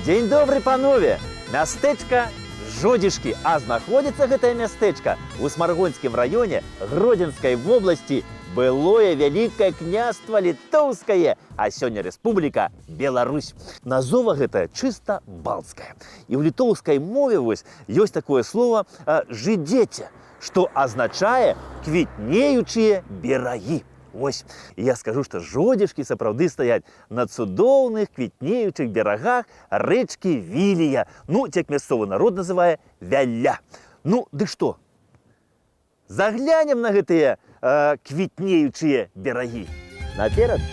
Дзень добры, панове! Мястэчка Жодзішкі, а знаходзіцца гэтае мястэчка ў Смаргонскім раёне Гродзенскай вобласці былое вялікае княства літоўскае, а сёння рэспубліка Беларусь. Назова гэтая чыста балцкая. І ў літоўскай мове ёсць такое слово «жыдзеце», што азначае квітнеючыя берагі. Ось, я скажу, што Жодзішкі сапраўды стаяць на цудоўных квітнеючых берагах рэчкі Вілія. Ну, як мясцовы народ называе, Вялля. Ну, ды што? Заглянем на гэтыя квітнеючыя берагі. Наперад! –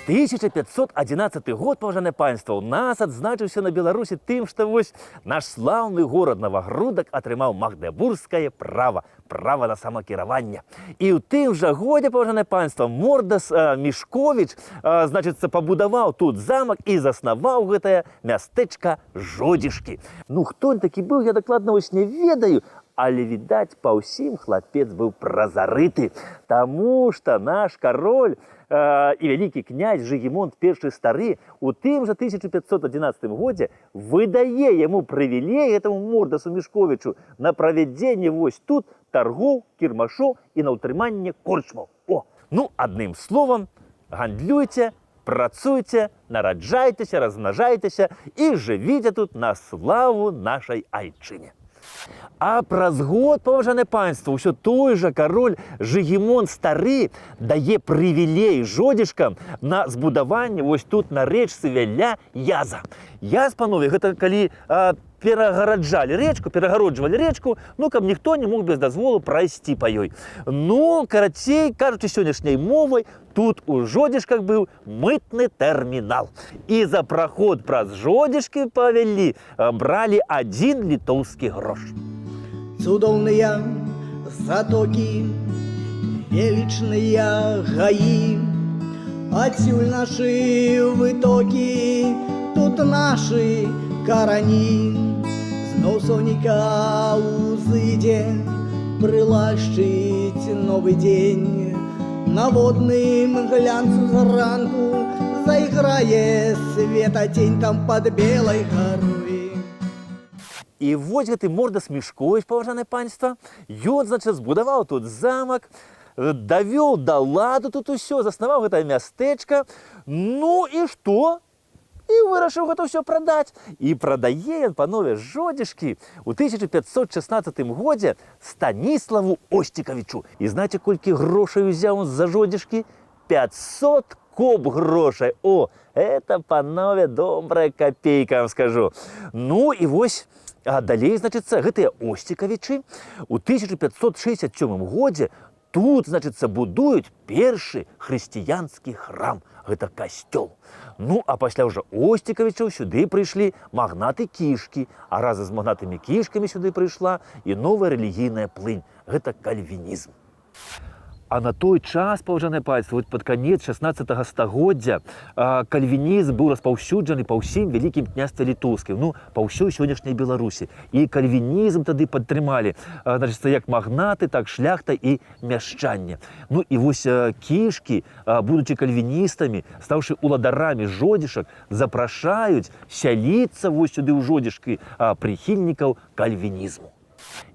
1511 год, паважанае панство, у нас адзначыўся на Беларусі тым, што наш слаўны горад Новагрудак атрымаў магдебургскае права на самакіраванне. І ў тым жа годзе, паважанае панство, Мордас Мішковіч, пабудаваў тут замак і заснаваў гэтае мястэчка Жодзішкі. Ну, хто ён такі быў, я дакладна не ведаю, але, відаць, па ўсім хлапец быў празарыты, таму што наш кароль і вялікі князь Жыгімонт I стары у тым жа 1511 годзе выдае яму прывілей гэтаму Мордасу Мішковічу на правядзенне тут таргоў, кірмашоў і на ўтрыманне корчмаў. Ну, адным словам, гандлюйце, працуйце, нараджайцеся, размнажайцеся і жывіце тут на славу нашай айчыне. А праз год, паважанае панство, ўсё той жа кароль Жыгімонт стары дае прывілей Жодзішкам на збудаванне тут на рэчцы Вялля яза. Яз, панове, гэта калі перагароджвалі рэчку, ну, каб ніхто не мог без дазволу прайсці па ёй. Ну, карацей, кажучы сённяшняй мовай, тут у Жодзішках быў мытны тэрмінал. І за праход праз Жодзішкі па Вяллі бралі 1 літоўскі грош. Цудоўныя затокі, велічныя гаі, адсюль нашы вытокі, тут нашы карані. Зноў сонейка ўзыдзе, прылашчыць новы дзень. На водным глянцу зранку зайграе светацень там пад белай гарой. І гэты Мордас Мішковіч, паважанае панство, ён, збудаваў тут замак, давёў да ладу тут усё, заснаваў гэтае мястэчка. Ну і што? І вырашыў гэта ўсё прадаць. І прадае ён, панове, Жодзішкі ў 1516 годзе Станіславу Осцікавічу. І знаце, колькі грошай узяў он за Жодзішкі? 500 коп грошай. Это, панове, добрая копейка, вам скажу. Ну і далей, гэтыя Осцікавічы у 1567 годзе тут, будуюць першы хрысціянскі храм. Гэта касцёл. Ну, а пасля ўжо Осцікавічаў сюды прыйшлі магнаты Кішкі, а разам з магнатымі Кішкамі сюды прыйшла і новая рэлігійная плынь. Гэта кальвінізм. А на той час, паважанае панство, вот под конец 16 стагоддзя кальвінізм быў распаўсюджаны па ўсім вялікім княстве літоўскім, ну, па ўсёй сённяшняй Беларусі. І кальвінізм тады падтрымалі, значыць, як магнаты, так шляхта і мяшчанне. Ну і вось кішкі, будучы кальвіністамі, стаўшы уладарамі жодзішак, запрашаюць сяліцца вось сюды ў жодзішкі прыхільнікаў кальвінізму.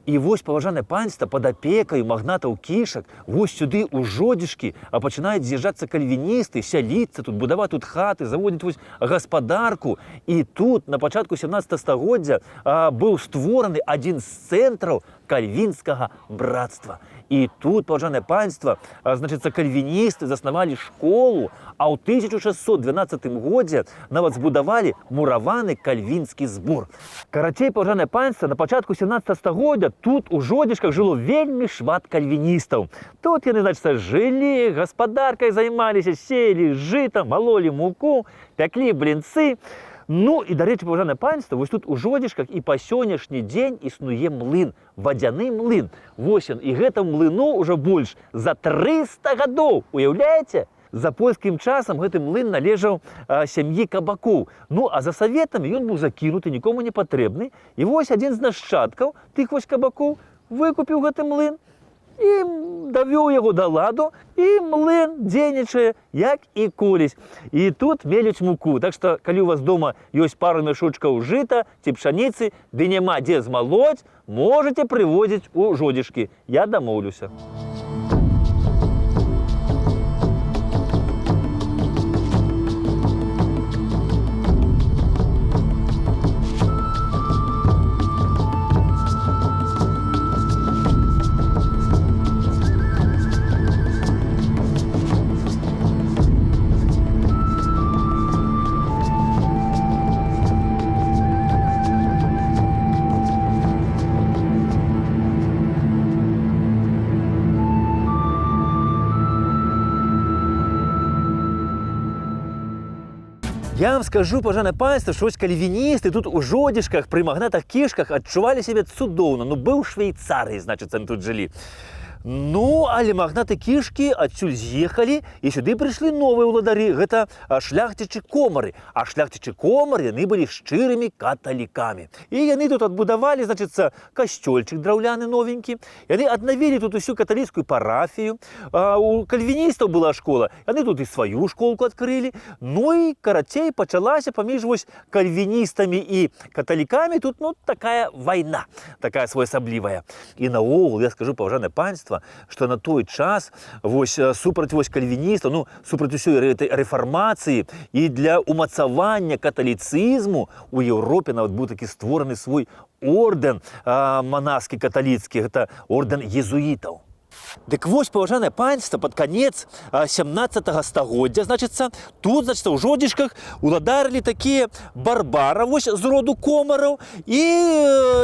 І вось, паважанае панства, пад апекаю магнатаў кішак вось сюды ў жодзішкі пачынаюць з'язджацца кальвіністы, сяліцца тут, будаваць тут хаты, заводзіць вось гаспадарку. І тут на пачатку 17 стагоддзя быў створаны адзін з цэнтраў кальвінскага брацтва. І тут, паважанае панства, значыцца, кальвіністы заснавалі школу, а ў 1612 годзе нават збудавалі мураваны кальвінскі збор. Карацей, паважанае панства, на пачатку 17 стагоддзя тут у жодзішках жыло вельмі шмат кальвіністаў. Тут яны, значыцца, жылі, гаспадаркай займаліся, сеялі жыта, малолі муку, пяклі блінцы. Ну і, дарэчы, паважанае панства, вось тут у жодзішках і па сённяшні дзень існуе млын, вадзяны млын. Вось ён, і гэтаму млыну ўжо больш за 300 гадоў, уяўляеце? За польскім часам гэты млын належаў сям'і кабакоў. Ну, а за саветамі ён быў закінуты, нікому не патрэбны. І вось адзін з нашчадкаў тых вось кабакоў выкупіў гэты млын і давёў яго да ладу, і млын дзейнічае, як і колісь. І тут мелюць муку. Так што, калі у вас дома ёсць пару мяшочкаў жыта ці пшаніцы, ды няма дзе змалоць, можаце прывозіць у жодзішкі. Я дамоўлюся. Я вам скажу, паважанае панства, што вось кальвіністы тут у жодзішках пры магнатах кішках адчувалі сябе цудоўна. Ну, быў Швейцарыі, значыцца, тут жылі. Ну, але магнаты кішкі адсюль з'ехалі, і сюды прыйшлі новыя ўладары. Гэта шляхцічы комары. А шляхцічы комары, яны былі шчырымі каталікамі. І яны тут адбудавалі, значыцца, касцёльчык драўляны новенькі. Яны аднавілі тут усю каталіцкую парафію. У кальвіністаў была школа. Яны тут і сваю школку адкрылі. Ну і, карацей, пачалася паміж вось кальвіністамі і каталікамі тут, ну, такая вайна, такая своеасаблівая. І наогул, я скажу, паважанае панства, што на той час вось супраць вось кальвіністаў, ну, супраць усёй гэтай рэфармацыі і для умацавання каталіцызму у Еўропе нават быў такі створаны свой ордэн манаскі каталіцкі, гэта ордэн езуітаў. Дык вось, паважанае панства, пад канец 17 стагоддзя, значыцца, тут, значыцца, ў жодзішках уладарылі такія Барбара, вось, з роду комараў, і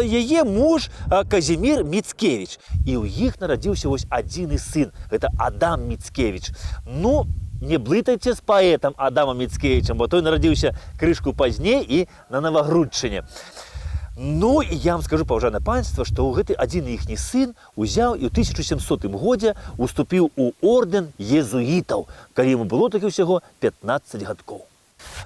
яе муж Казімір Міцкевіч. І ў іх нарадзіўся вось адзіны сын, гэта Адам Міцкевіч. Ну, не блытайце з паэтам Адамам Міцкевічам, бо той нарадзіўся крышку пазней і на Навагрудчыне. Ну, і я вам скажу, паважанае панства, што гэты адзін іхні сын узяў і ў 1700 годзе уступіў у ордэн езуітаў, калі яму было такі ўсяго 15 гадкоў.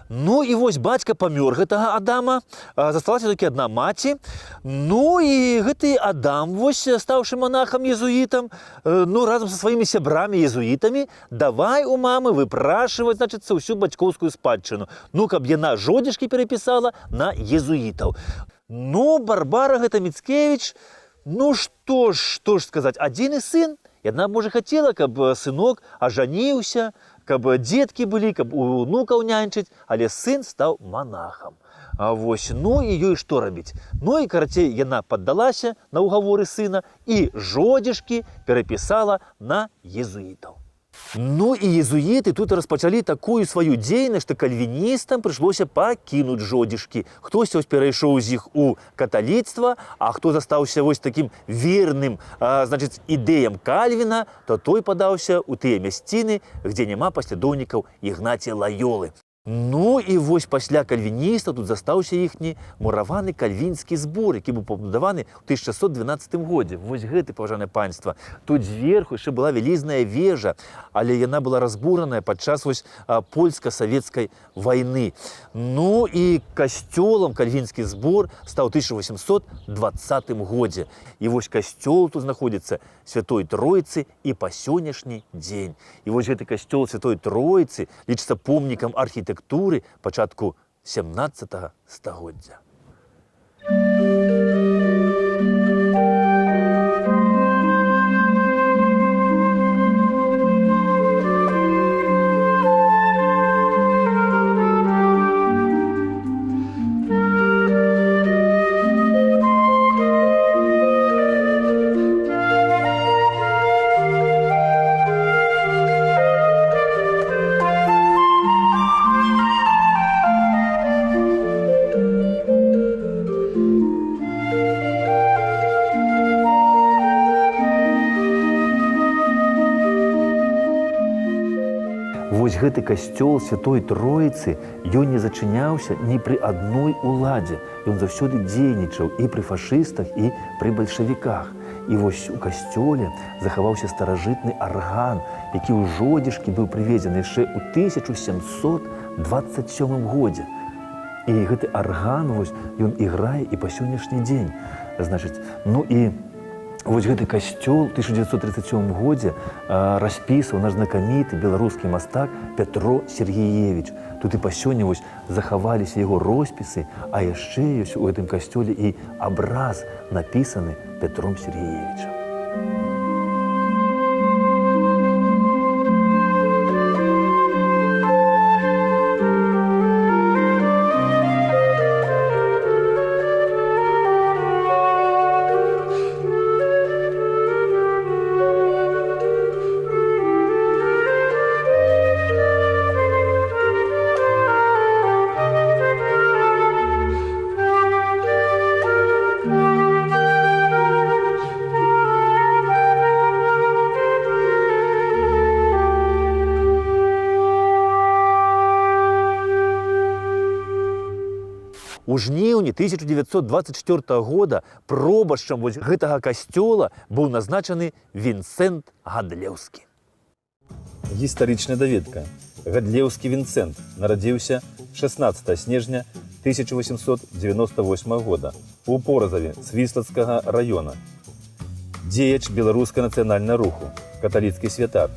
Ну і вось бацька памёр гэтага Адама, засталася толькі адна маці. Ну і гэты Адам, вось, стаўшы монахам-езуітам, ну, разам са сваімі сябрамі-езуітамі, давай у мамы выпрашваць, значыцца, ўсю бацькоўскую спадчыну. Ну, каб яна жодзішкі перапісала на езуітаў. Ну, Барбара гэта Міцкевіч, ну, што ж сказаць, адзіны сын. Яна, можа, хацела, каб сынок ажаніўся, каб дзеткі былі, каб унукаў няньчыць, але сын стаў монахам. Вось, ну і ёй што рабіць? Ну і, карацей, яна паддалася на ўгаворы сына і жодзішкі перапісала на езуітаў. Ну і езуіты тут распачалі такую сваю дзейнасць, што кальвіністам прыйшлося пакінуць жодзішкі. Хтось вось перайшоў з іх у каталіцтва, а хто застаўся вось такім верным, значыць, ідэям Кальвіна, то той падаўся ў тыя мясціны, дзе няма паслядоўнікаў Ігнація Лайолы. Ну і вось пасля кальвіністаў тут застаўся іхні мураваны кальвінскі збор, які быў пабудаваны ў 1612 годзе. Вось гэты, паважанае панства. Тут зверху яшчэ была вялізная вежа, але яна была разбураная падчас вось польска-савецкай вайны. Ну і касцёлам кальвінскі збор стаў у 1820 годзе. І вось касцёл тут знаходзіцца Святой Тройцы і па сённяшні дзень. І вось гэты касцёл Святой Тройцы лічыцца помнікам архітэктуры пачатку 17 стагоддзя. Вось гэты касцёл Святой Троіцы, ён не зачыняўся ні пры адной уладзе. Ён заўсёды дзейнічаў і пры фашыстах, і пры бальшавіках. І вось у касцёле захаваўся старажытны арган, які ў Жодзішкі быў прывезены яшчэ ў 1727 годзе. І гэты арган, вось, ён іграе і па сённяшні дзень. Значыць, ну і вось гэты касцёл ў 1937 годзе распісаў наш знакаміты беларускі мастак Пятро Сергеевич. Тут і па сёння вось захаваліся яго роспісы, а яшчэ ёсць у гэтым касцёле і абраз, напісаны Пятром Сергеевичам. У жніўні 1924 года пробашчам вось гэтага касцёла быў назначаны Вінцэнт Гадлеўскі. Гістарычная даведка. Гадлеўскі Вінцэнт нарадзіўся 16 снежня 1898 года у Поразаве Свіслацкага района. Дзеяч беларускага нацыянальнага руху, каталіцкі святар.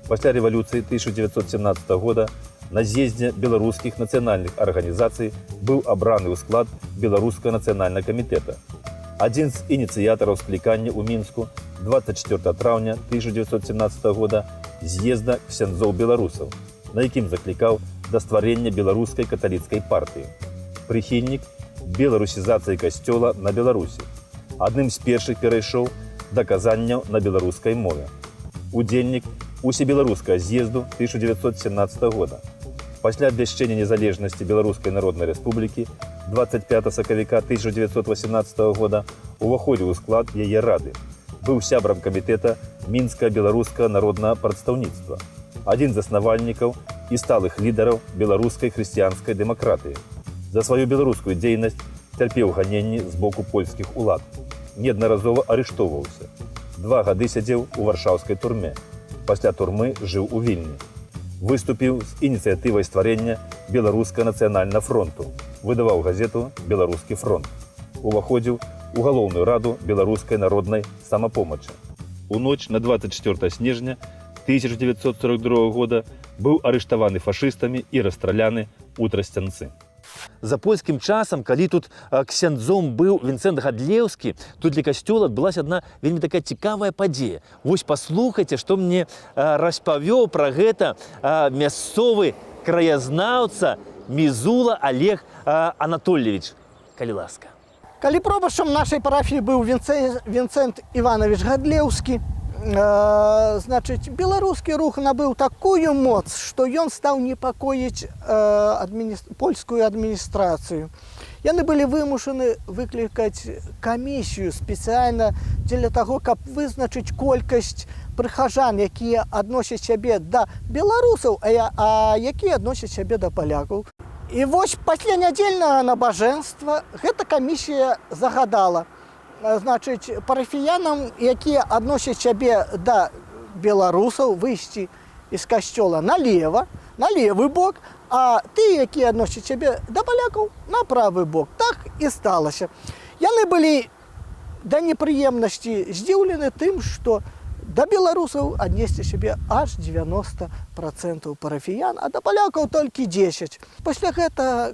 Пасля рэвалюцыі 1917 года на з'ездзе беларускіх нацыянальных арганізацый быў абраны ў склад Беларускага нацыянальнага камітэта. Адзін з ініцыятараў склікання ў Мінску 24 траўня 1917 года з'езда ксяндзоў беларусаў, на якім заклікаў да стварення беларускай каталіцкай партыі. Прыхільнік беларусізацыі касцёла на Беларусі. Адным з першых перайшоў да казанняў на беларускай мове. Удзельнік усебеларускага з'езду 1917 года. Пасля абвяшчэння незалежнасці Беларускай Народнай Рэспублікі 25 сакавіка 1918 года уваходзіў у склад яе рады. Быў сябрам камітэта Мінскага беларускага народнага прадстаўніцтва. Адзін з заснавальнікаў і сталых лідараў беларускай хрысціянскай дэмакратыі. За сваю беларускую дзейнасць цярпеў ганенні з боку польскіх улад. Неаднаразова арыштоўваўся. 2 гады сядзеў у варшаўскай турме. Пасля турмы жыў у Вільні. Выступіў з ініцыятывай стварення Беларускага нацыянальнага фронту. Выдаваў газету «Беларускі фронт». Уваходзіў у галоўную раду беларускай народнай самапомачы. У ноч на 24 снежня 1942 года быў арыштаваны фашыстамі і расстраляны ў Трасцянцы. За польскім часам, калі тут ксяндзом быў Вінцэнт Гадлеўскі, тут для касцёла адбылася адна вельмі такая цікавая падзея. Вось паслухайце, што мне распавёў пра гэта мясцовы краязнаўца Мізула Олег Анатольевич. Калі ласка. Калі пробашчам нашай парафіі быў Вінцэнт Іванович Гадлеўскі, значыць, беларускі рух набыў такую моц, што ён стаў непакоіць польскую адміністрацыю. Яны былі вымушаны выклікаць камісію спецыяльна дзеля таго, каб вызначыць колькасць прыхажан, якія адносяць сябе да беларусаў, а якія адносяць сябе да палякаў. І вось пасля нядзельнага набажэнства гэта камісія загадала, значыць, парафіянам, якія адносяць сябе да беларусаў, выйсці з касцёла налева, на левы бок, а тыя, якія адносяць сябе да палякаў, на правы бок. Так і сталася. Яны былі да непрыемнасці здзіўлены тым, што да беларусаў аднесці сябе аж 90% парафіян, а да палякаў толькі 10%. Пасля гэта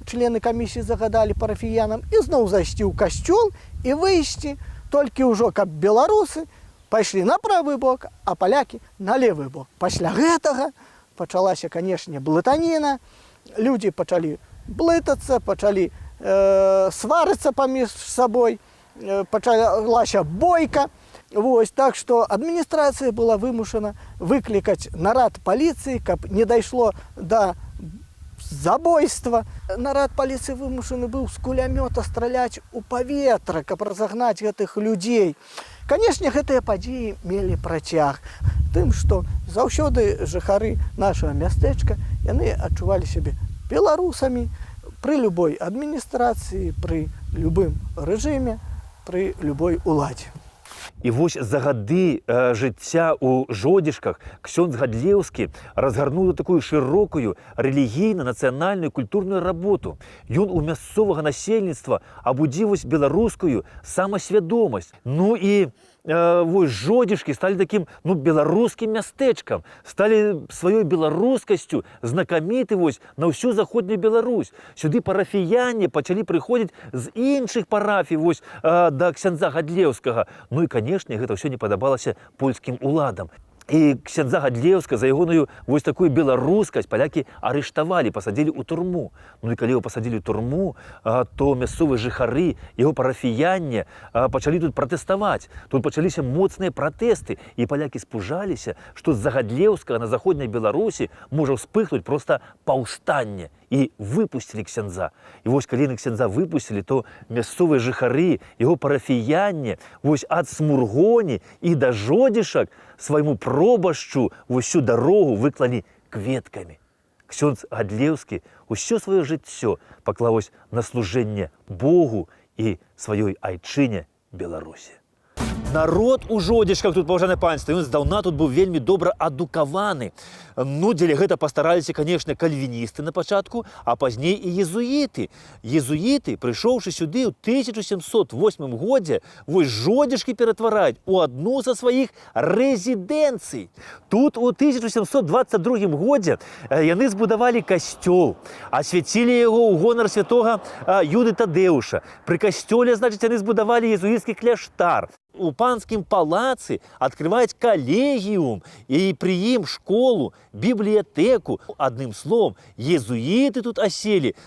члены камісіі загадалі парафіянам ізноў зайсці ў касцёл і выйсці, толькі ўжо каб беларусы пайшлі на правы бок, а палякі на левы бок. Пасля гэтага пачалася, канешне, блытаніна, людзі пачалі блытацца, пачалі сварыцца паміж сабой, пачалася бойка. Вось, так што адміністрацыя была вымушана выклікаць нарад паліцыі, каб не дайшло да забойства. Нарад паліцыі вымушаны быў з кулямёта страляць у паветра, каб разагнаць гэтых людзей. Канешне, гэтыя падзеі мелі працяг тым, што заўсёды жыхары нашага мястэчка, яны адчувалі сябе беларусамі пры любой адміністрацыі, пры любым рэжыме, пры любой уладзе. І вось за гады жыцця ў Жодзішках ксёндз Гадлеўскі разгарнуў такую шырокую рэлігійна-нацыянальную культурную работу. Ён у мясцовага насельніцтва абудзіў беларускую самасвядомасць. Ну і вось Жодзішкі сталі такім беларускім мястэчкам, сталі сваёй беларускасцю знакаміты вось на ўсю заходнюю Беларусь. Сюды парафіяне пачалі прыходзіць з іншых парафій вось да ксяндза Гадлеўскага. Ну і, канешне, гэта ўсё не падабалася польскім уладам. І ксяндза Гадлеўска за ягоную вось такую беларускасць палякі арыштавалі, пасадзілі ў турму. Ну і калі яго пасадзілі ў турму, то мясцовыя жыхары, яго парафіянне пачалі тут пратэставаць. Тут пачаліся моцныя пратэсты, і палякі спужаліся, што з-за Гадлеўскага на заходняй Беларусі можа ўспыхнуць проста паўстанне. І выпусцілі ксяндза. І вось калі на ксяндза выпусцілі, то мясцовыя жыхары, яго парафіянне, вось ад Смургоні і да Жодзішак свайму пробашчу ўсю дарогу выклалі кветкамі. Ксёндз Гадлеўскі ўсё сваё жыццё паклаў на служэнне Богу і сваёй айчыне Беларусі. Народ у Жодзішках тут, паважанае панства, ён здаўна тут быў вельмі добра адукаваны. Ну, дзеля гэта пастараліся, канешне, кальвіністы на пачатку, а пазней і езуіты. Езуіты, прыйшоўшы сюды ў 1708 годзе, вось Жодзішкі ператвараюць у адну са сваіх рэзідэнцый. Тут у 1722 годзе яны збудавалі касцёл, асвяцілі яго ў гонар святога Юды Тадэуша. Пры касцёле, значыць, яны збудавалі езуіцкі кляштар. У панскім палацы адкрываюць калегіум і пры ім школу, бібліятэку. Адным словом, езуіты тут аселі,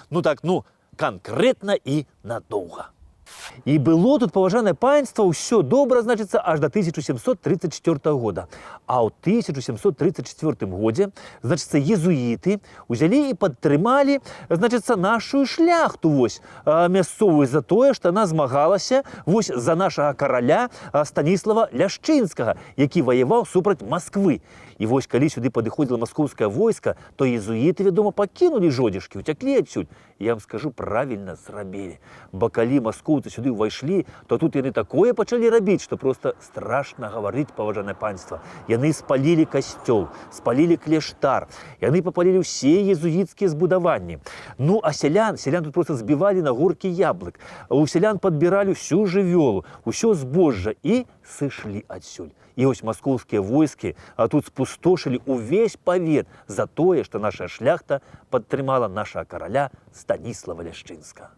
канкрэтна і надоўга. І было тут, паважанае панства, ўсё добра, значыцца, аж да 1734 года. А ў 1734 годзе, значыцца, езуіты ўзялі і падтрымалі, значыцца, нашу шляхту вось мясцовую за тое, што яна змагалася вось за нашага караля Станіслава Ляшчынскага, які ваяваў супраць Масквы. І вось калі сюды падыходзіла маскоўскае войска, то езуіты, вядома, пакінулі Жодзішкі, уцяклі адсюль. Я вам скажу, правільна зрабілі. Бо калі маскоўцы сюды ўвайшлі, то тут яны такое пачалі рабіць, што проста страшна гаварыць, паважанае панства. Яны спалілі касцёл, спалілі кляштар, яны папалілі ўсе езуіцкія збудаванні. Ну, а сялян тут проста збівалі на горкі яблык. У сялян падбіралі ўсю жывёлу, ўсё збожжа і сышлі адсюль. І ось маскоўскія войскі тут спустошылі увесь павет за тое, што наша шляхта падтрымала нашага караля Станіслава Ляшчынскага.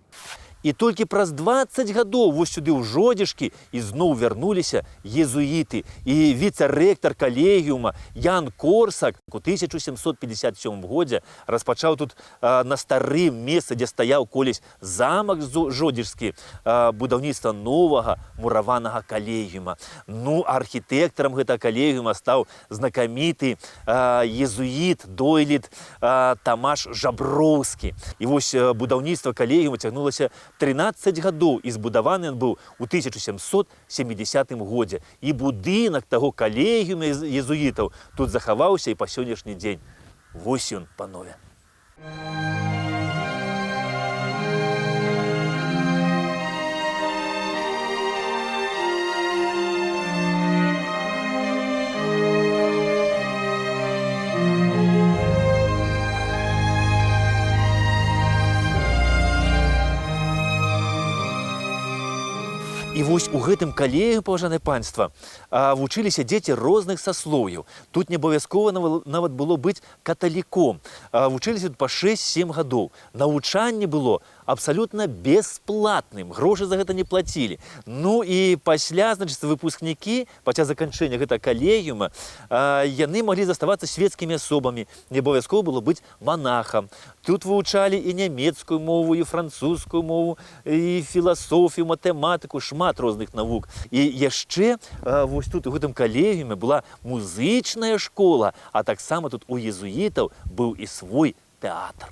І толькі праз 20 гадоў вось сюды ў Жодзішкі ізноў вярнуліся езуіты. І віцэ-рэктар калегіума Ян Корсак у 1757 годзе распачаў тут на старым месцы, дзе стаяў колись замак Жодзішскі, будаўніцтва новага мураванага калегіума. Ну, архітэктарам гэтага калегіума стаў знакаміты езуіт, дойлід Тамаш Жаброўскі. І вось будаўніцтва калегіума цягнулася 13 гадоў, і збудаваны ён быў у 1770 годзе. І будынак таго калегіума езуітаў тут захаваўся і па сённяшні дзень. Вось ён, панове. І вось у гэтым калегіуме, паважанае панства, вучыліся дзеці розных саслоўяў. Тут не абавязкова нават было быць каталіком. Вучыліся тут па 6-7 гадоў. Навучанне было абсалютна бесплатным. Грошы за гэта не плацілі. Ну і пасля, значыць, выпускнікі, пасля заканчэння гэтага калегіума, яны маглі заставацца свецкімі асобамі. Не абавязкова было быць манахам. Тут вывучалі і нямецкую мову, і французскую мову, і філасофію, матэматыку, шмат розных навук. І яшчэ вось тут у гэтым калегіуме была музычная школа, а таксама тут у езуітаў быў і свой тэатр.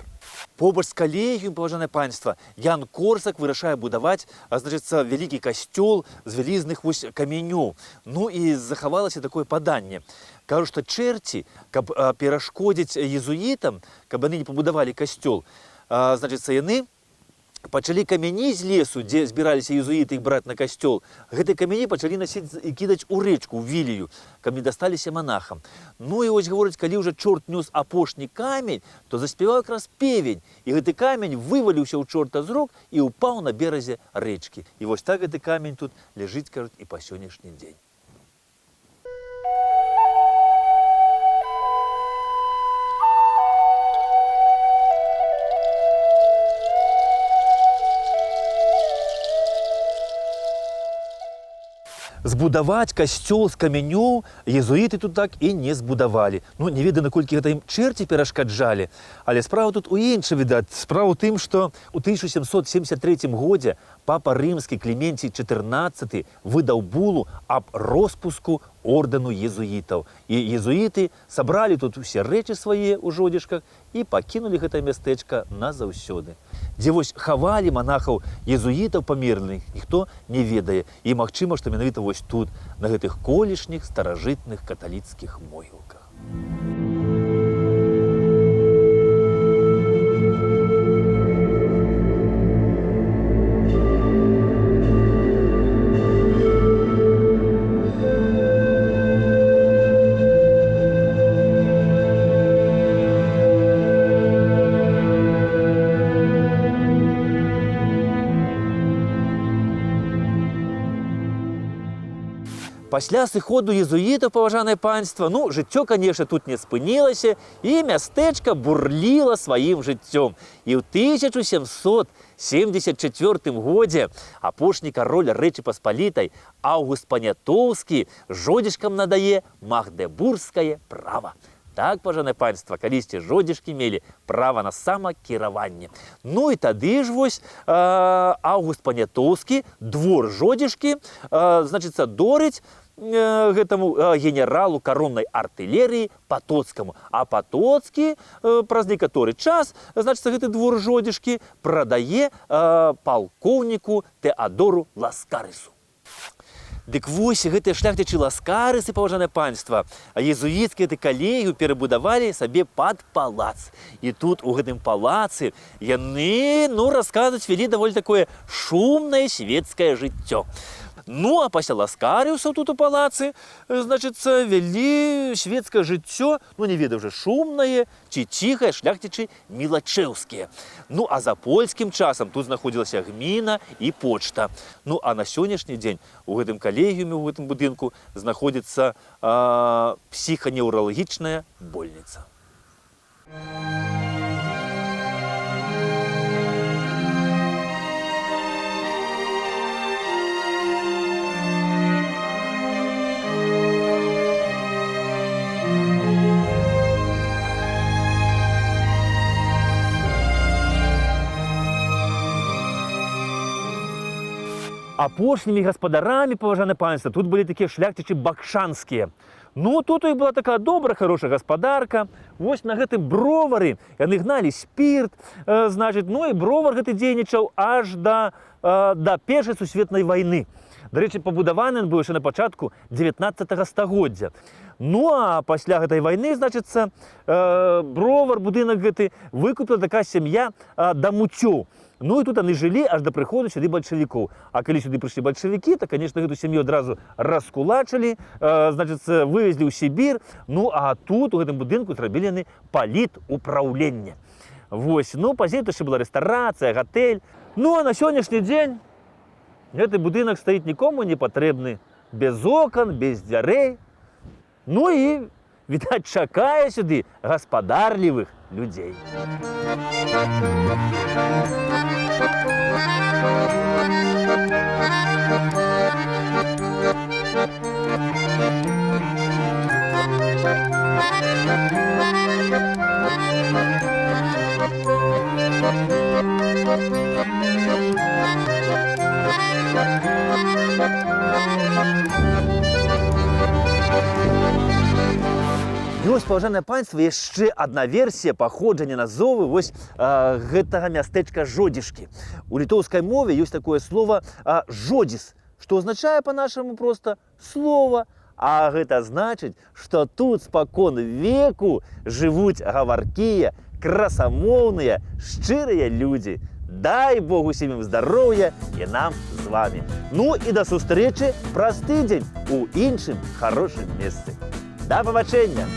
Побач з калегіумам, паважанае панства, Ян Корсак вырашае будаваць, значыцца, вялікі касцёл з вялізных вось камянёў. Ну і захавалася такое паданне. Кажу, што чэрці, каб перашкодзіць езуітам, каб яны не пабудавалі касцёл, значыцца, яны пачалі камяні з лесу, дзе збіраліся езуіты іх браць на касцёл, гэтыя камяні пачалі насіць і кідаць у рэчку, у Вілію, каб не дасталіся монахам. Ну і вось, гаворыць, калі ўжо чорт нёс апошні камень, то заспяваў якраз певень, і гэты камень вываліўся ў чорта з рук і ўпаў на беразе рэчкі. І вось так гэты камень тут ляжыць, кажуць, і па сённяшні дзень. Збудаваць касцёл з камянёў езуіты тут так і не збудавалі. Ну, не ведаю, наколькі гэта ім чэрці перашкаджалі, але справа тут у іншым, відаць. Справа ў тым, што ў 1773 годзе папа рымскі Клементій XIV выдаў булу аб роспуску ордэну езуітаў. І езуіты сабралі тут усе рэчы свае ў Жодзішках і пакінулі гэта мястэчка назаўсёды. Дзе вось хавалі монахаў езуітаў памерлых, ніхто не ведае. І магчыма, што менавіта вось тут, на гэтых колішніх старажытных каталіцкіх могілках. Пасля сыходу езуітаў, паважанае панства, ну, жыццё, канешне, тут не спынілася, і мястэчка бурліла сваім жыццём. І ў 1774 годзе апошні кароль Рэчы Паспалітай Аўгуст Панятоўскі Жодзішкам надае магдебургскае права. Так, паважанае панства, калісьці Жодзішкі мелі права на самакіраванне. Ну і тады ж вось Аўгуст Панятоўскі двор Жодзішкі, значыцца, дорыць гэтаму генералу кароннай артылерыі Патоцкаму. А Патоцкі праз некаторы час, значыцца, гэты двор Жодзішкі прадае палкоўніку Тэадору Ласкарысу. Дык вось гэтыя шляхцічы ласкарысы, паважанае панства, езуіцкія калегіум перабудавалі сабе пад палац. І тут, у гэтым палацы, яны, ну, расказваць, вялі даволі такое шумнае свецкае жыццё. Ну, а пасля ласкарыусаў тут у палацы, значыцца, вялі шведскае жыццё, ну, не ведаю вже, шумнае ці ціхае, шляхцічы мілачэўскія. Ну, а за польскім часам тут знаходзілася гміна і почта. Ну, а на сённяшні дзень у гэтым калегіуме, у гэтым будынку знаходзіцца псіханеўралагічная больніца. апошнімі гаспадарамі, паважанае панство, тут былі такія шляхцічы бакшанскія. Ну, тут у іх была такая добрая, хорошая гаспадарка. Вось на гэтым бровары яны гналі спірт, значит, ну і бровар гэты дзейнічаў аж да Першай сусветнай вайны. Дарэчы, пабудаваны ён быў яшчэ на пачатку 19 стагоддзя. Ну, а пасля гэтай вайны, значыцца, бровар, будынак гэты выкупіла такая сям'я Дамуцёў. Ну, і тут яны жылі аж да прыходу сюды бальшавікоў. А калі сюды прыйшлі бальшавікі, то, конечно, гэту сям'ю адразу раскулачылі, значыцца, вывезлі ў Сібір. Ну, а тут, у гэтым будынку, зрабілі яны палітупраўленне. Вось, ну, пазней яшчэ была рэстарацыя, гатэль. Ну, а на сённяшні дзень гэты будынак стаіць нікому не патрэбны. Без окон, без дзвярэй. Ну і, відаць, чакае сюды гаспадарлівых людзей. Ёсць, паважанае панство, яшчэ адна версія паходжання назовы вось гэтага мястэчка Жодзішкі. У літоўскай мове ёсць такое слово «жодзіс», што азначае па-нашаму проста «слова». А гэта значыць, што тут спакон веку жывуць гаваркія, красамоўныя, шчырыя людзі. Дай Бог усім ім здароўя і нам з вамі. Ну і да сустрэчы праз тыдзень у іншым хорошым месцы. Да пабачэння!